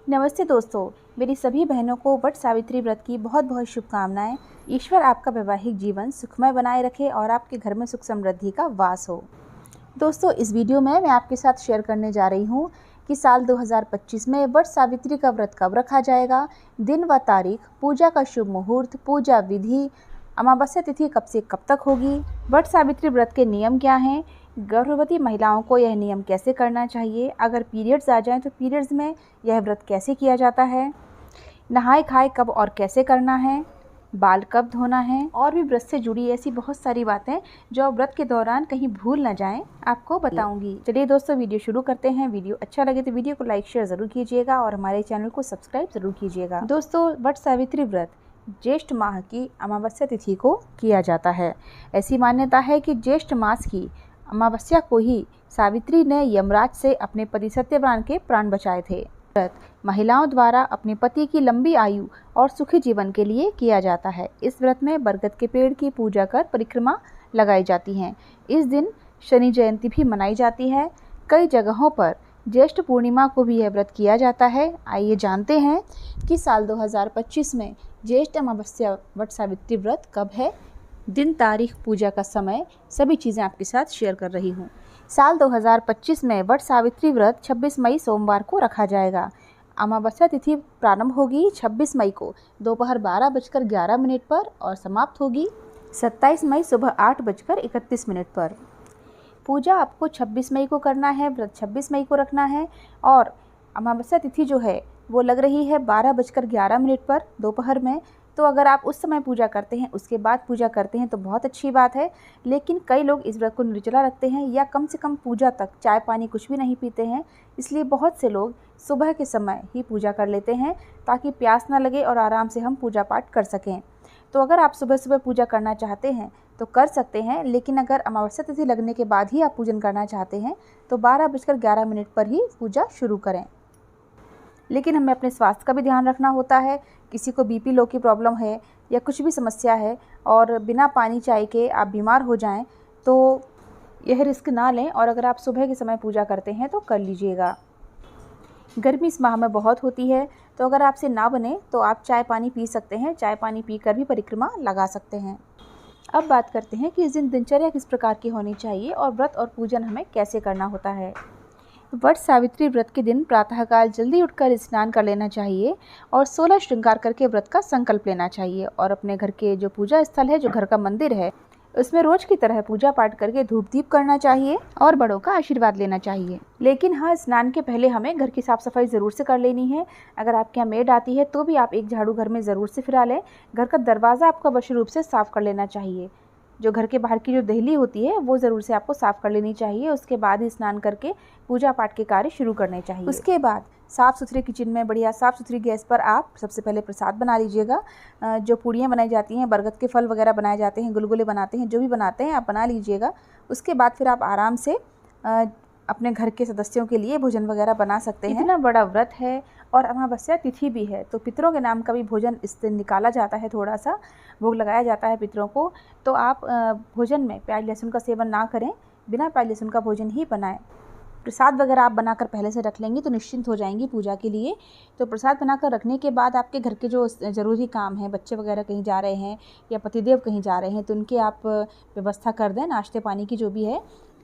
नमस्ते दोस्तों, मेरी सभी बहनों को वट सावित्री व्रत की बहुत बहुत शुभकामनाएं। ईश्वर आपका वैवाहिक जीवन सुखमय बनाए रखे और आपके घर में सुख समृद्धि का वास हो। दोस्तों, इस वीडियो में मैं आपके साथ शेयर करने जा रही हूँ कि साल 2025 में वट सावित्री का व्रत कब रखा जाएगा, दिन व तारीख, पूजा का शुभ मुहूर्त, पूजा विधि, अमावस्या तिथि कब से कब तक होगी, वट सावित्री व्रत के नियम क्या हैं, गर्भवती महिलाओं को यह नियम कैसे करना चाहिए, अगर पीरियड्स आ जाएं तो पीरियड्स में यह व्रत कैसे किया जाता है, नहाए खाए कब और कैसे करना है, बाल कब धोना है, और भी व्रत से जुड़ी ऐसी बहुत सारी बातें जो व्रत के दौरान कहीं भूल न जाएं, आपको बताऊंगी। चलिए दोस्तों, वीडियो शुरू करते हैं। वीडियो अच्छा लगे तो वीडियो को लाइक शेयर ज़रूर कीजिएगा और हमारे चैनल को सब्सक्राइब ज़रूर कीजिएगा। दोस्तों, वट सावित्री व्रत ज्येष्ठ माह की अमावस्या तिथि को किया जाता है। ऐसी मान्यता है कि ज्येष्ठ मास की अमावस्या को ही सावित्री ने यमराज से अपने पति सत्यवान के प्राण बचाए थे। व्रत महिलाओं द्वारा अपने पति की लंबी आयु और सुखी जीवन के लिए किया जाता है। इस व्रत में बरगद के पेड़ की पूजा कर परिक्रमा लगाई जाती हैं। इस दिन शनि जयंती भी मनाई जाती है। कई जगहों पर ज्येष्ठ पूर्णिमा को भी यह व्रत किया जाता है। आइए जानते हैं कि साल 2025 में ज्येष्ठ अमावस्या वट सावित्री व्रत कब है। दिन, तारीख, पूजा का समय, सभी चीज़ें आपके साथ शेयर कर रही हूँ। साल 2025 में वट सावित्री व्रत 26 मई सोमवार को रखा जाएगा। अमावस्या तिथि प्रारंभ होगी 26 मई को दोपहर 12:11 पर और समाप्त होगी 27 मई सुबह 8:31 पर। पूजा आपको 26 मई को करना है, व्रत 26 मई को रखना है और अमावस्या तिथि जो है वो लग रही है 12:11 पर दोपहर में। तो अगर आप उस समय पूजा करते हैं, उसके बाद पूजा करते हैं तो बहुत अच्छी बात है। लेकिन कई लोग इस व्रत को निर्जला रखते हैं या कम से कम पूजा तक चाय पानी कुछ भी नहीं पीते हैं। इसलिए बहुत से लोग सुबह के समय ही पूजा कर लेते हैं ताकि प्यास ना लगे और आराम से हम पूजा पाठ कर सकें। तो अगर आप सुबह सुबह पूजा करना चाहते हैं तो कर सकते हैं, लेकिन अगर अमावस्या तिथि लगने के बाद ही आप पूजन करना चाहते हैं तो 12:11 पर ही पूजा शुरू करें। लेकिन हमें अपने स्वास्थ्य का भी ध्यान रखना होता है। किसी को बीपी लो की प्रॉब्लम है या कुछ भी समस्या है और बिना पानी चाय के आप बीमार हो जाएं तो यह रिस्क ना लें और अगर आप सुबह के समय पूजा करते हैं तो कर लीजिएगा। गर्मी इस माह में बहुत होती है, तो अगर आपसे ना बने तो आप चाय पानी पी सकते हैं। चाय पानी पीकर भी परिक्रमा लगा सकते हैं। अब बात करते हैं कि इस दिन दिनचर्या किस प्रकार की होनी चाहिए और व्रत और पूजन हमें कैसे करना होता है। वट सावित्री व्रत के दिन प्रातःकाल जल्दी उठकर स्नान कर लेना चाहिए और 16 श्रृंगार करके व्रत का संकल्प लेना चाहिए और अपने घर के जो पूजा स्थल है, जो घर का मंदिर है, उसमें रोज की तरह पूजा पाठ करके धूप दीप करना चाहिए और बड़ों का आशीर्वाद लेना चाहिए। लेकिन हाँ, स्नान के पहले हमें घर की साफ सफाई ज़रूर से कर लेनी है। अगर आपके यहाँ मेड आती है तो भी आप एक झाड़ू घर में ज़रूर से फिरा लें। घर का दरवाज़ा आपको अवश्य रूप से साफ़ कर लेना चाहिए। जो घर के बाहर की जो देहली होती है वो ज़रूर से आपको साफ़ कर लेनी चाहिए। उसके बाद ही स्नान करके पूजा पाठ के कार्य शुरू करने चाहिए। उसके बाद साफ़ सुथरे किचन में बढ़िया साफ़ सुथरी गैस पर आप सबसे पहले प्रसाद बना लीजिएगा। जो पूड़ियाँ बनाई जाती हैं, बरगद के फल वगैरह बनाए जाते हैं, गुलगुले बनाते हैं, जो भी बनाते हैं आप बना लीजिएगा। उसके बाद फिर आप आराम से अपने घर के सदस्यों के लिए भोजन वगैरह बना सकते हैं। इतना बड़ा व्रत है और अमावस्या तिथि भी है तो पितरों के नाम का भी भोजन इस दिन निकाला जाता है, थोड़ा सा भोग लगाया जाता है पितरों को। तो आप भोजन में प्याज लहसुन का सेवन ना करें, बिना प्याज लहसुन का भोजन ही बनाएं। प्रसाद वगैरह आप बनाकर पहले से रख लेंगी तो निश्चिंत हो जाएंगी पूजा के लिए। तो प्रसाद बनाकर रखने के बाद आपके घर के जो ज़रूरी काम हैं, बच्चे वगैरह कहीं जा रहे हैं या पतिदेव कहीं जा रहे हैं तो उनके आप व्यवस्था कर दें, नाश्ते पानी की जो भी है।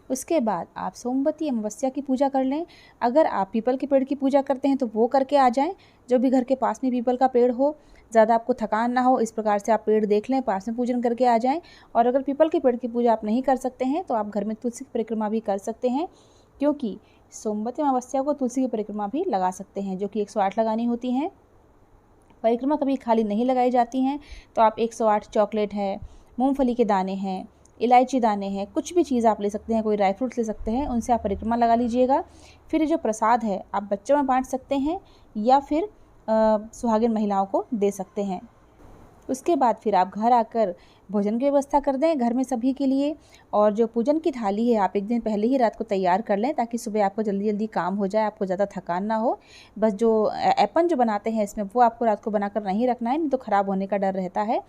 उसके बाद आप सोमवती अमावस्या की पूजा कर लें। अगर आप पीपल के पेड़ की पूजा करते हैं तो वो करके आ जाएं। जो भी घर के पास में पीपल का पेड़ हो, ज़्यादा आपको थकान ना हो, इस प्रकार से आप पेड़ देख लें, पास में पूजन करके आ जाएं। और अगर पीपल के पेड़ की पूजा आप नहीं कर सकते हैं तो आप घर में तुलसी की परिक्रमा भी कर सकते हैं, क्योंकि सोमवती अमावस्या को तुलसी की परिक्रमा भी लगा सकते हैं, जो कि 108 लगानी होती हैं। परिक्रमा कभी खाली नहीं लगाई जाती हैं। तो आप 108 चॉकलेट है, मूंगफली के दाने हैं, इलायची दाने हैं, कुछ भी चीज़ आप ले सकते हैं, कोई ड्राई फ्रूट्स ले सकते हैं, उनसे आप परिक्रमा लगा लीजिएगा। फिर जो प्रसाद है आप बच्चों में बांट सकते हैं या फिर सुहागिन महिलाओं को दे सकते हैं। उसके बाद फिर आप घर आकर भोजन की व्यवस्था कर दें घर में सभी के लिए। और जो पूजन की थाली है आप एक दिन पहले ही रात को तैयार कर लें ताकि सुबह आपको जल्दी जल्दी काम हो जाए, आपको ज़्यादा थकान ना हो। बस जो ऐपन जो बनाते हैं इसमें वो आपको रात को बनाकर नहीं रखना है, नहीं तो ख़राब होने का डर रहता है।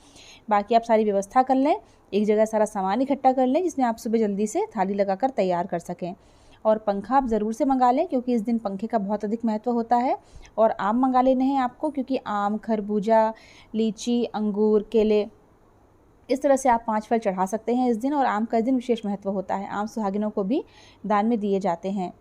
बाकी आप सारी व्यवस्था कर लें, एक जगह सारा सामान इकट्ठा कर लें जिसमें आप सुबह जल्दी से थाली लगाकर तैयार कर सकें। और पंखा आप ज़रूर से मंगा लें क्योंकि इस दिन पंखे का बहुत अधिक महत्व होता है। और आम मंगा लेने हैं आपको क्योंकि आम, खरबूजा, लीची, अंगूर, केले, इस तरह से आप 5 फल चढ़ा सकते हैं इस दिन। और आम का इस दिन विशेष महत्व होता है। आम सुहागिनों को भी दान में दिए जाते हैं।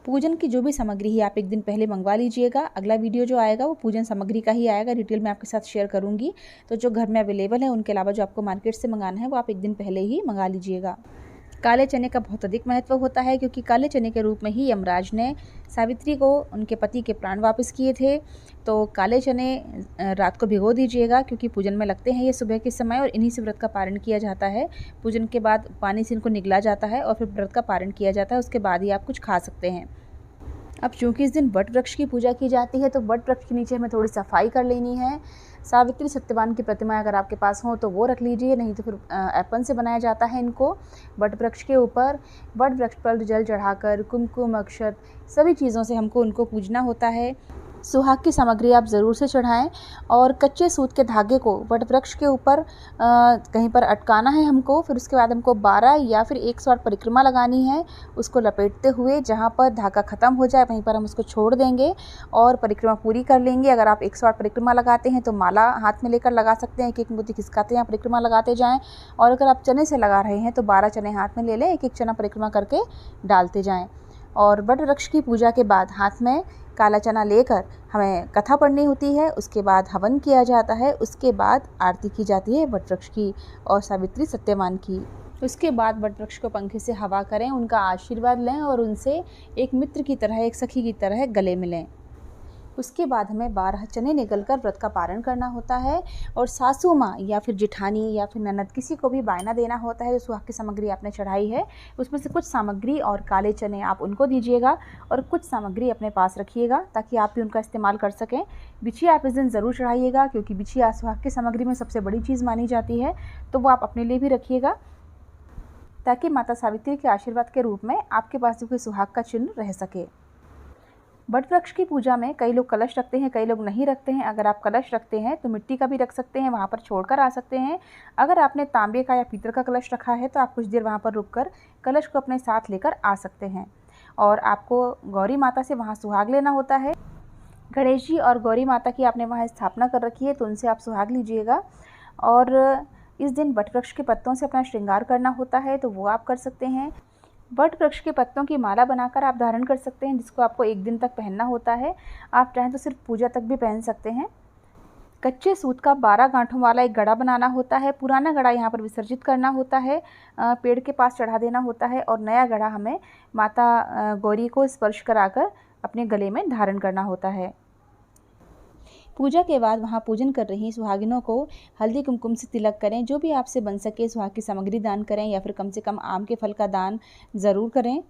पूजन की जो भी सामग्री है आप एक दिन पहले मंगवा लीजिएगा। अगला वीडियो जो आएगा वो पूजन सामग्री का ही आएगा, डिटेल में आपके साथ शेयर करूंगी। तो जो घर में अवेलेबल है उनके अलावा जो आपको मार्केट से मंगाना है वो आप एक दिन पहले ही मंगा लीजिएगा। काले चने का बहुत अधिक महत्व होता है क्योंकि काले चने के रूप में ही यमराज ने सावित्री को उनके पति के प्राण वापस किए थे। तो काले चने रात को भिगो दीजिएगा क्योंकि पूजन में लगते हैं ये सुबह के समय, और इन्हीं से व्रत का पारण किया जाता है। पूजन के बाद पानी से इनको निगला जाता है और फिर व्रत का पारण किया जाता है। उसके बाद ही आप कुछ खा सकते हैं। अब चूँकि इस दिन वट वृक्ष की पूजा की जाती है तो वट वृक्ष के नीचे हमें थोड़ी सफाई कर लेनी है। सावित्री सत्यवान की प्रतिमा अगर आपके पास हो तो वो रख लीजिए, नहीं तो फिर एपन से बनाया जाता है इनको। वट वृक्ष के ऊपर वट वृक्ष पर जल चढ़ाकर कुमकुम, अक्षत, सभी चीज़ों से हमको उनको पूजना होता है। सुहाग की सामग्री आप ज़रूर से चढ़ाएं और कच्चे सूत के धागे को वट वृक्ष के ऊपर कहीं पर अटकाना है हमको। फिर उसके बाद हमको 12 या फिर 108 परिक्रमा लगानी है। उसको लपेटते हुए जहाँ पर धागा ख़त्म हो जाए वहीं पर हम उसको छोड़ देंगे और परिक्रमा पूरी कर लेंगे। अगर आप 108 परिक्रमा लगाते हैं तो माला हाथ में लेकर लगा सकते हैं, एक एक मोती खिसकाते हैं, परिक्रमा लगाते जाएँ। और अगर आप चने से लगा रहे हैं तो 12 चने हाथ में ले लें, एक एक चना परिक्रमा करके डालते जाएँ। और वट वृक्ष की पूजा के बाद हाथ में काला चना लेकर हमें कथा पढ़नी होती है। उसके बाद हवन किया जाता है। उसके बाद आरती की जाती है वट वृक्ष की और सावित्री सत्यवान की। उसके बाद वट वृक्ष को पंखे से हवा करें, उनका आशीर्वाद लें और उनसे एक मित्र की तरह, एक सखी की तरह गले मिलें। उसके बाद हमें 12 चने निगलकर व्रत का पारण करना होता है। और सासू माँ या फिर जेठानी या फिर ननद, किसी को भी बायना देना होता है जो सुहाग की सामग्री आपने चढ़ाई है। उसमें से कुछ सामग्री और काले चने आप उनको दीजिएगा और कुछ सामग्री अपने पास रखिएगा ताकि आप भी उनका इस्तेमाल कर सकें। बिछिया आप इस दिन ज़रूर चढ़ाइएगा क्योंकि बिछिया सुहाग की सामग्री में सबसे बड़ी चीज़ मानी जाती है। तो वो आप अपने लिए भी रखिएगा ताकि माता सावित्री के आशीर्वाद के रूप में आपके पास कोई सुहाग का चिन्ह रह सके। वट वृक्ष की पूजा में कई लोग कलश रखते हैं, कई लोग नहीं रखते हैं। अगर आप कलश रखते हैं तो मिट्टी का भी रख सकते हैं, वहाँ पर छोड़कर आ सकते हैं। अगर आपने तांबे का या पीतल का कलश रखा है तो आप कुछ देर वहाँ पर रुककर कलश को अपने साथ लेकर आ सकते हैं। और आपको गौरी माता से वहाँ सुहाग लेना होता है। गणेश जी और गौरी माता की आपने वहाँ स्थापना कर रखी है तो उनसे आप सुहाग लीजिएगा। और इस दिन वट वृक्ष के पत्तों से अपना श्रृंगार करना होता है तो वो आप कर सकते हैं। वट वृक्ष के पत्तों की माला बनाकर आप धारण कर सकते हैं, जिसको आपको 1 दिन तक पहनना होता है। आप चाहें तो सिर्फ पूजा तक भी पहन सकते हैं। कच्चे सूत का 12 गांठों वाला एक गड़ा बनाना होता है। पुराना गड़ा यहाँ पर विसर्जित करना होता है, पेड़ के पास चढ़ा देना होता है। और नया गड़ा हमें माता गौरी को स्पर्श कराकर अपने गले में धारण करना होता है। पूजा के बाद वहाँ पूजन कर रही सुहागिनों को हल्दी कुमकुम से तिलक करें। जो भी आपसे बन सके सुहाग की सामग्री दान करें या फिर कम से कम आम के फल का दान ज़रूर करें।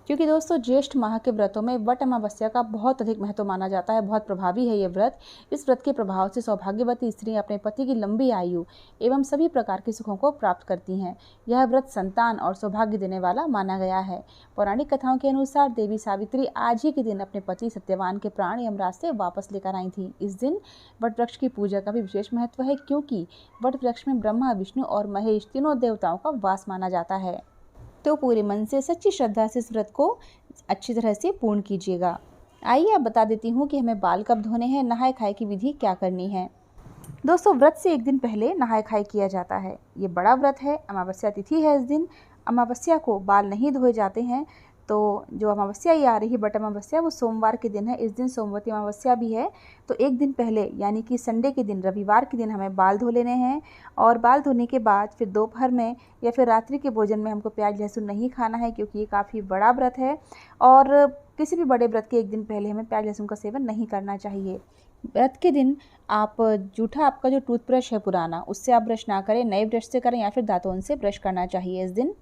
क्योंकि दोस्तों ज्येष्ठ माह के व्रतों में वट अमावस्या का बहुत अधिक महत्व माना जाता है। बहुत प्रभावी है ये व्रत। इस व्रत के प्रभाव से सौभाग्यवती स्त्री अपने पति की लंबी आयु एवं सभी प्रकार के सुखों को प्राप्त करती हैं। यह व्रत संतान और सौभाग्य देने वाला माना गया है। पौराणिक कथाओं के अनुसार देवी सावित्री आज ही के दिन अपने पति सत्यवान के प्राण यमराज से वापस लेकर आई थी। इस दिन वट वृक्ष की पूजा का भी विशेष महत्व है क्योंकि वट वृक्ष में ब्रह्मा, विष्णु और महेश तीनों देवताओं का वास माना जाता है। तो पूरे मन से, सच्ची श्रद्धा से इस व्रत को अच्छी तरह से पूर्ण कीजिएगा। आइए अब बता देती हूँ कि हमें बाल कब धोने हैं, नहाए खाए की विधि क्या करनी है। दोस्तों व्रत से 1 दिन पहले नहाए खाए किया जाता है। ये बड़ा व्रत है, अमावस्या तिथि है। इस दिन अमावस्या को बाल नहीं धोए जाते हैं। तो जो अमावस्या ये आ रही है बट अमावस्या, वो सोमवार के दिन है। इस दिन सोमवती अमावस्या भी है। तो 1 दिन पहले यानी कि संडे के दिन, रविवार के दिन हमें बाल धो लेने हैं। और बाल धोने के बाद फिर दोपहर में या फिर रात्रि के भोजन में हमको प्याज लहसुन नहीं खाना है क्योंकि ये काफ़ी बड़ा व्रत है। और किसी भी बड़े व्रत के 1 दिन पहले हमें प्याज लहसुन का सेवन नहीं करना चाहिए। व्रत के दिन आप जूठा, आपका जो टूथब्रश है पुराना, उससे आप ब्रश ना करें, नए ब्रश से करें या फिर दांतों से ब्रश करना चाहिए इस दिन।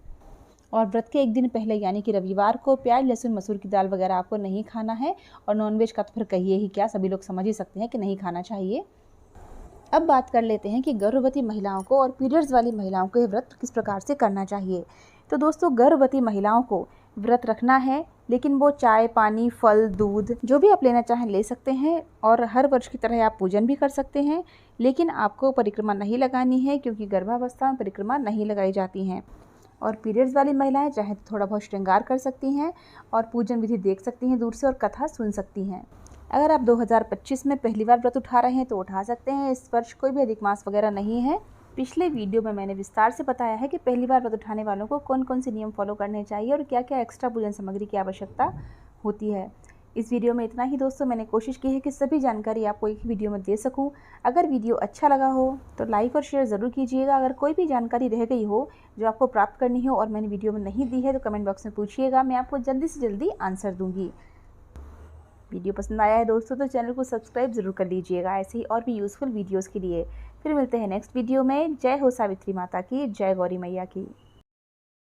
और व्रत के 1 दिन पहले यानी कि रविवार को प्याज लहसुन मसूर की दाल वगैरह आपको नहीं खाना है। और नॉनवेज का तो फिर कहिए ही क्या, सभी लोग समझ ही सकते हैं कि नहीं खाना चाहिए। अब बात कर लेते हैं कि गर्भवती महिलाओं को और पीरियड्स वाली महिलाओं को ये व्रत किस प्रकार से करना चाहिए। तो दोस्तों गर्भवती महिलाओं को व्रत रखना है, लेकिन वो चाय, पानी, फल, दूध जो भी आप लेना चाहें ले सकते हैं। और हर वर्ष की तरह आप पूजन भी कर सकते हैं, लेकिन आपको परिक्रमा नहीं लगानी है क्योंकि गर्भावस्था में परिक्रमा नहीं लगाई जाती हैं। और पीरियड्स वाली महिलाएं चाहे तो थोड़ा बहुत श्रृंगार कर सकती हैं और पूजन विधि देख सकती हैं दूर से और कथा सुन सकती हैं। अगर आप 2025 में पहली बार व्रत उठा रहे हैं तो उठा सकते हैं। इस वर्ष कोई भी अधिक मास वगैरह नहीं है। पिछले वीडियो में मैंने विस्तार से बताया है कि पहली बार व्रत उठाने वालों को कौन कौन से नियम फॉलो करने चाहिए और क्या क्या एक्स्ट्रा पूजन सामग्री की आवश्यकता होती है। इस वीडियो में इतना ही दोस्तों। मैंने कोशिश की है कि सभी जानकारी आपको एक ही वीडियो में दे सकूं। अगर वीडियो अच्छा लगा हो तो लाइक और शेयर ज़रूर कीजिएगा। अगर कोई भी जानकारी रह गई हो जो आपको प्राप्त करनी हो और मैंने वीडियो में नहीं दी है तो कमेंट बॉक्स में पूछिएगा, मैं आपको जल्दी से जल्दी आंसर दूंगी। वीडियो पसंद आया है दोस्तों तो चैनल को सब्सक्राइब ज़रूर कर लीजिएगा ऐसे ही और भी यूज़फुल वीडियोज़ के लिए। फिर मिलते हैं नेक्स्ट वीडियो में। जय हो सावित्री माता की, जय गौरी मैया की।